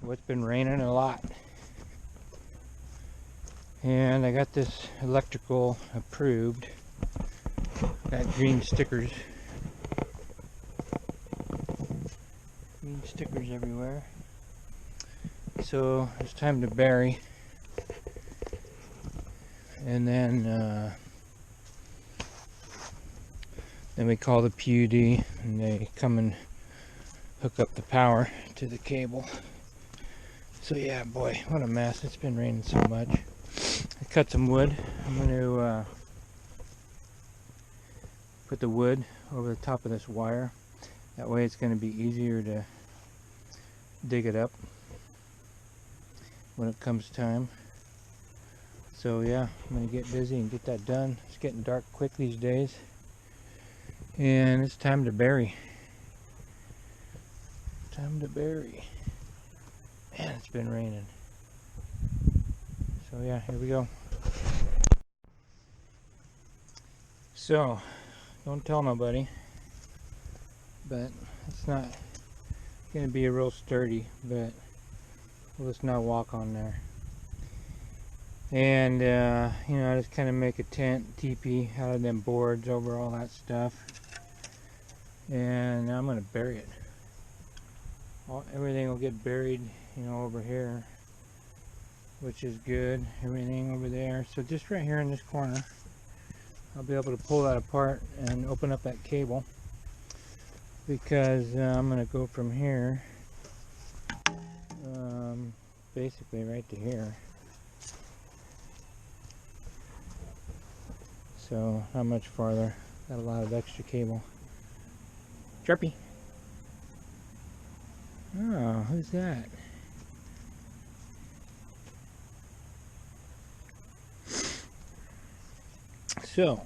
Well, it's been raining a lot. And I got this electrical approved. Got green stickers. Green stickers everywhere. So it's time to bury. And then we call the PUD and they come and hook up the power to the cable. So yeah, boy, what a mess. It's been raining so much. I cut some wood. I'm going to put the wood over the top of this wire. That way it's going to be easier to dig it up when it comes time. So yeah, I'm going to get busy and get that done. It's getting dark quick these days. And it's time to bury. Time to bury. Man, it's been raining. So yeah, here we go. So, don't tell nobody, but it's not going to be a real sturdy, but we'll just not walk on there. And you know, I just kind of make a tent, teepee out of them boards over all that stuff. And I'm going to bury it. Everything will get buried, you know, over here, which is good. Everything over there. So just right here in this corner, I'll be able to pull that apart and open up that cable, because I'm going to go from here basically right to here. So not much farther. Got a lot of extra cable. Chirpy. Oh, who's that? So,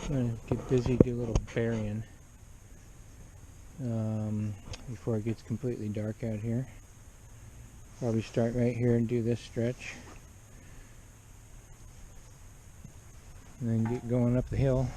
I'm going to get busy, do a little burying before it gets completely dark out here. Probably start right here and do this stretch. And then get going up the hill.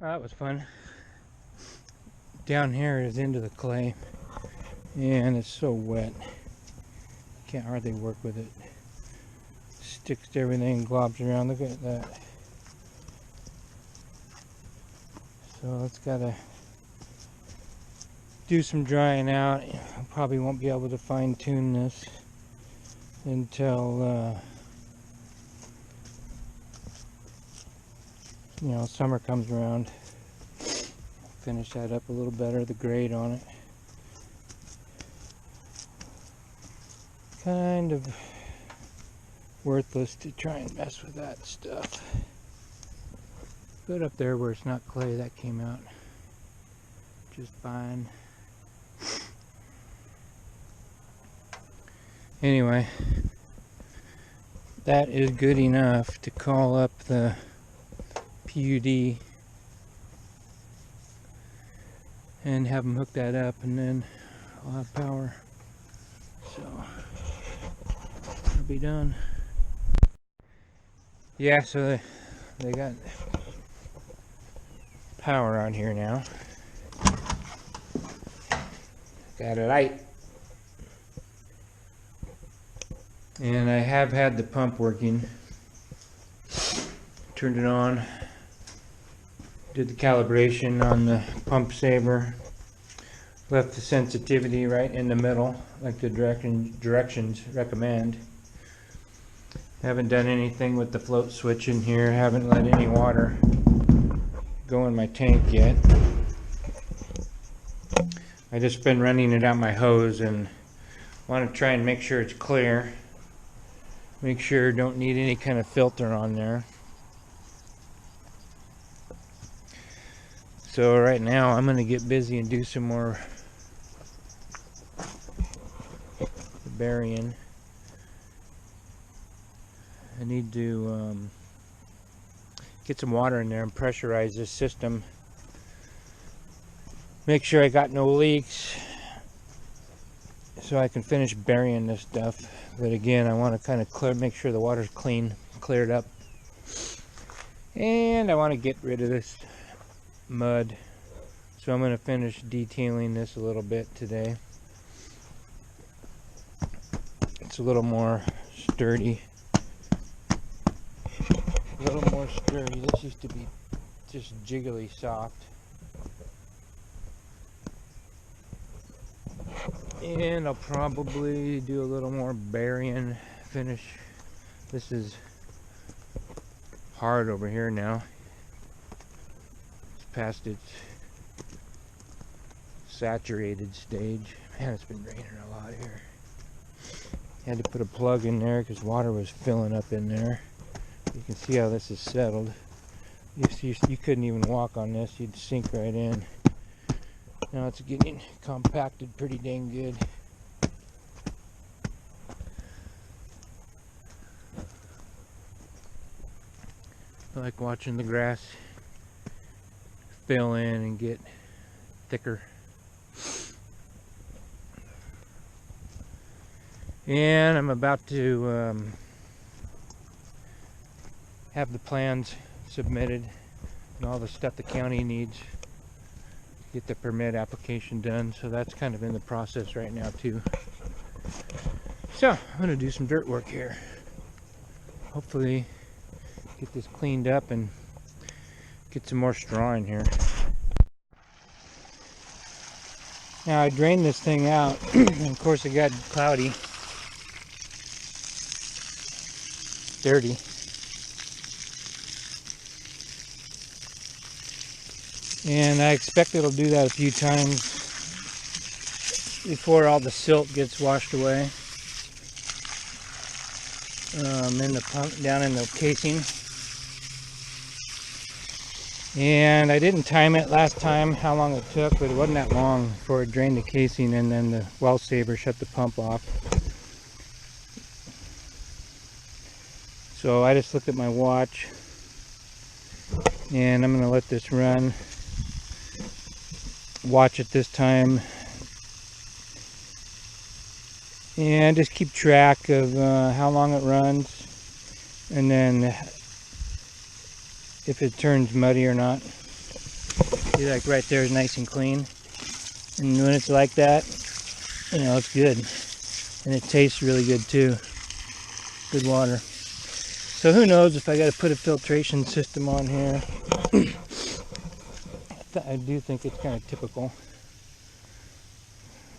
Oh, that was fun. Down here is into the clay, and it's so wet. Can't hardly work with it. Sticks to everything, globs around. Look at that. So it's gotta do some drying out. I probably won't be able to fine tune this until you know, summer comes around. Finish that up a little better, the grade on it. Kind of worthless to try and mess with that stuff. But up there where it's not clay, that came out just fine. Anyway, that is good enough to call up the PUD and have them hook that up, and then I'll have power. So I'll be done. Yeah, so they got power on here now. Got a light. And I have had the pump working. Turned it on. Did the calibration on the pump saver. Left the sensitivity right in the middle, like the directions recommend. Haven't done anything with the float switch in here. Haven't let any water go in my tank yet. I just been running it out my hose and want to try and make sure it's clear. Make sure don't need any kind of filter on there. So right now I'm going to get busy and do some more burying. I need to get some water in there and pressurize this system. Make sure I got no leaks so I can finish burying this stuff. But again, I want to kind of make sure the water's cleared up. And I want to get rid of this mud. So I'm going to finish detailing this a little bit today. It's a little more sturdy. A little more sturdy. This used to be just jiggly soft. And I'll probably do a little more burying finish. This is hard over here now. It's past its saturated stage. Man, it's been raining a lot here. Had to put a plug in there because water was filling up in there. You can see how this is settled. You couldn't even walk on this. You'd sink right in. Now it's getting compacted pretty dang good. I like watching the grass fill in and get thicker. And I'm about to have the plans submitted and all the stuff the county needs. Get the permit application done, so that's kind of in the process right now too. So I'm going to do some dirt work here. Hopefully get this cleaned up and get some more straw in here. Now I drained this thing out and of course it got cloudy, dirty. And I expect it'll do that a few times before all the silt gets washed away in the pump, down in the casing. And I didn't time it last time how long it took, but it wasn't that long before it drained the casing and then the well saver shut the pump off. So I just looked at my watch and I'm going to let this run. Watch it this time and just keep track of how long it runs and then if it turns muddy or not. See, like right there is nice and clean. And when it's like that, you know, it's good. And it tastes really good too. Good water. So who knows if I got to put a filtration system on here. I do think it's kind of typical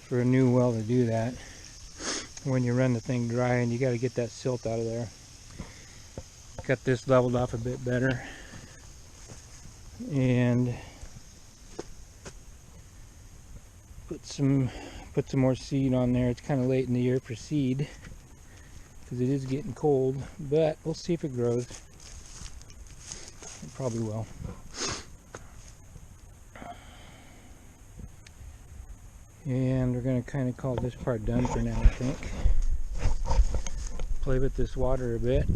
for a new well to do that. When you run the thing dry, and you got to get that silt out of there. Got this leveled off a bit better. And put some more seed on there. It's kind of late in the year for seed because it is getting cold, but we'll see if it grows. It probably will. And we're going to kind of call this part done for now, I think. Play with this water a bit.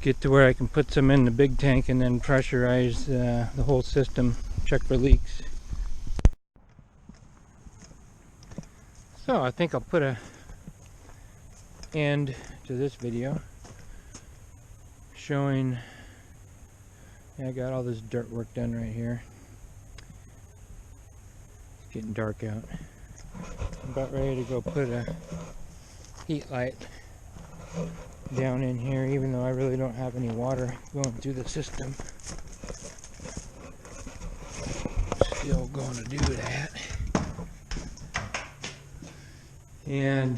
Get to where I can put some in the big tank and then pressurize the whole system, check for leaks. So I think I'll put an end to this video showing, I got all this dirt work done right here. It's getting dark out. I'm about ready to go put a heat light down in here, even though I really don't have any water going through the system. Still going to do that. And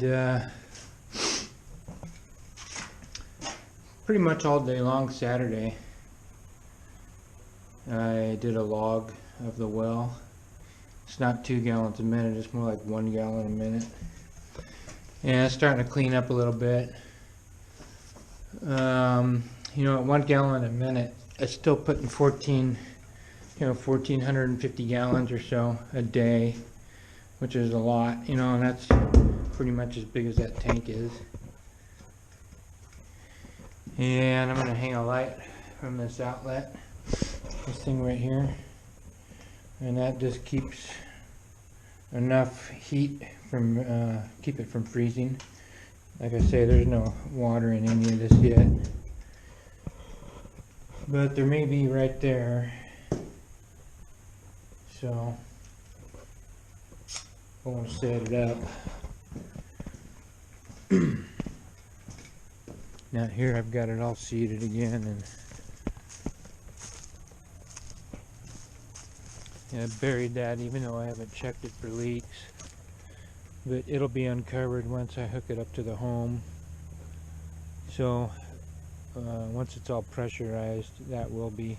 pretty much all day long Saturday I did a log of the well. It's not 2 gallons a minute, it's more like 1 gallon a minute. And it's starting to clean up a little bit. You know, at 1 gallon a minute, it's still putting 1,450 gallons or so a day, which is a lot, you know, and that's pretty much as big as that tank is. And I'm going to hang a light from this outlet, this thing right here, and that just keeps enough heat from keep it from freezing. Like I say, there's no water in any of this yet, but there may be right there. So I want to set it up. Now here I've got it all seeded again, and I buried that even though I haven't checked it for leaks. But it'll be uncovered once I hook it up to the home. So once it's all pressurized, that will be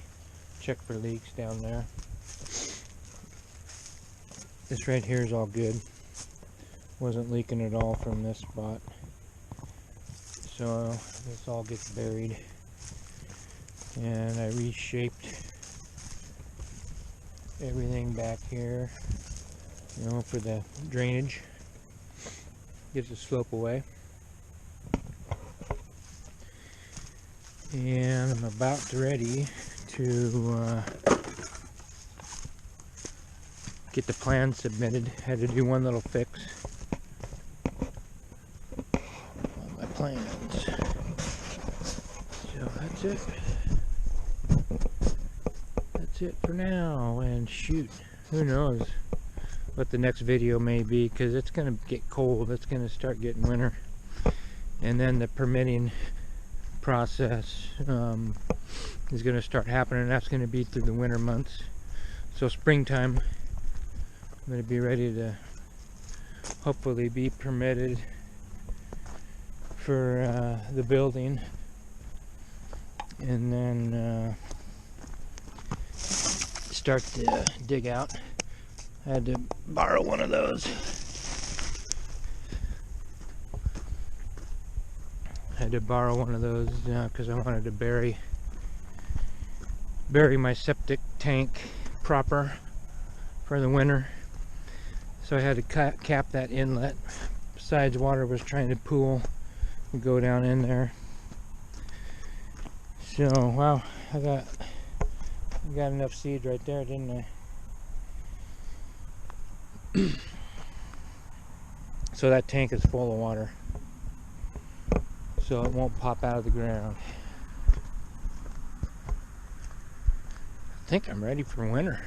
checked for leaks down there. This right here is all good. Wasn't leaking at all from this spot. So this all gets buried. And I reshaped everything back here, you know, for the drainage. Gives the slope away. And I'm about ready to get the plan submitted. Had to do one little fix on my plans. So that's it. That's it for now. And shoot, who knows what the next video may be, because it's going to get cold. It's going to start getting winter, and then the permitting process is going to start happening. That's going to be through the winter months. So springtime, I'm going to be ready to hopefully be permitted for the building, and then start to dig out. I had to borrow one of those. Because I wanted to bury my septic tank proper for the winter. So I had to cap that inlet. Besides, water was trying to pool and go down in there. So wow, I got enough seed right there, didn't I? So that tank is full of water, so it won't pop out of the ground. think I'm ready for winter.